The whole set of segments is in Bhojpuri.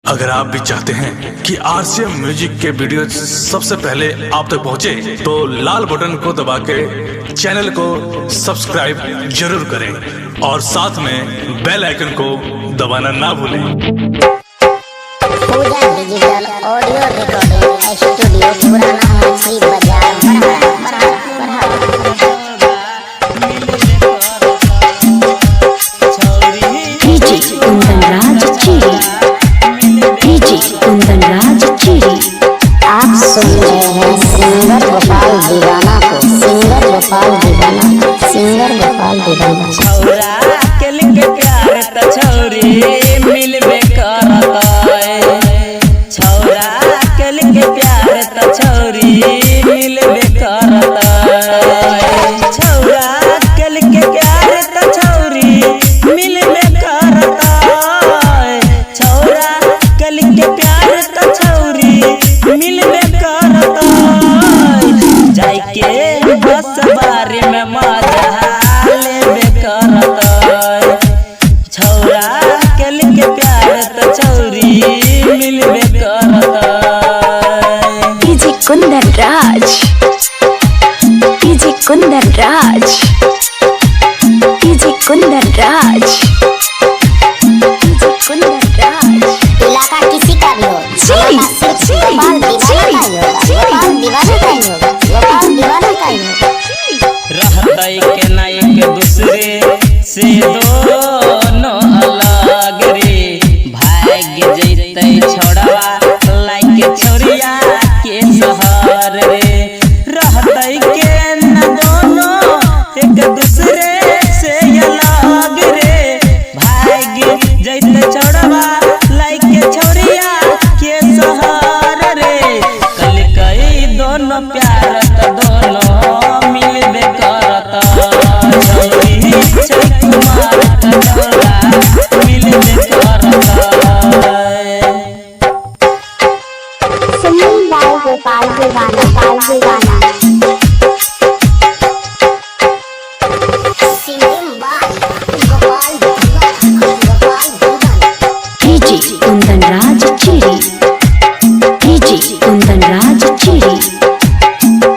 अगर आप भी चाहते हैं कि आरसीएम म्यूजिक के वीडियो सबसे पहले आप तक पहुंचे, तो लाल बटन को दबा के चैनल को सब्सक्राइब जरूर करें और साथ में बेल आइकन को दबाना ना भूलें। पूजा डिजिटल ऑडियो रिकॉर्डिंग स्टूडियो पुराना मछली बाजार आप सुन रहे हैं सिंगर गोपाल दीवाना को। सिंगर गोपाल दीवाना छौरा के लिखे प्यार त छौरी मिलबे करताए। छौरा के लिखे प्यार त छौरी मिलबे करताए। छौरा के लिखे प्यार त छौरी मिलबे करताए। छौरा के लिखे प्यार त छौरी मिलबे करताए। जाइके बस बारी में मजा लेबे करताए। छौरा के लिखे प्यार त छौरी मिलबे करताए। DJ Kundan Raj, DJ Kundan Raj, DJ Kundan Raj, DJ Kundan Raj. इलाका किसी का भी हो, रहतई के ना एक दूसरे से दोनों अलग रे। भाग जैतै छोड़वा लाइके छोरिया के शहर रे। रहतई के ना दोनों एक दूसरे से अलग रे। भाग जैतै छोड़वा लाइके छोरिया के शहर रे। कल कई दोनों प्यार त दोनों मिलबे करता। छौरी छै कुमार त छौरा मिलबे करता। सिंगिंग बाय गोपाल दीवाना। सिंगिंग बाय गोपाल दीवाना। डीजे कुंदन राज चिड़ी, डीजे कुंदन राज चिड़ी,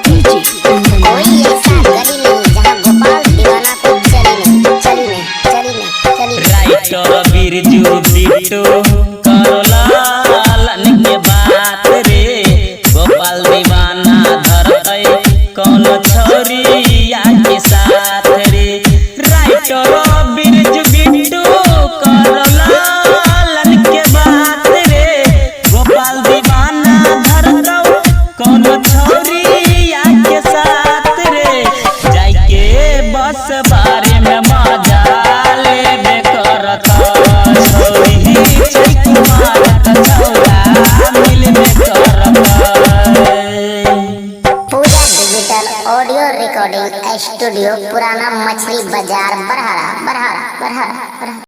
डीजे कुंदन कोई ऐसा गली नहीं जहाँ गोपाल दीवाना को चली नहीं। राइटर बिरजू बिट्टू करलालन के बात रे। गोपाल दीवाना धरतै कौन छौरिया के साथ रे। राइटर बिरजू बिट्टू करलालन के बात रे। गोपाल दीवाना धरतौ कौन छौरिया के साथ रे। जाइके बस बारे में मजा लेबे करता। छौरी छै कुमार त छौरा मिलबे करता। पूजा डिजिटल ऑडियो रिकॉर्डिंग स्टूडियो पुराना मछली बाजार बरहारा।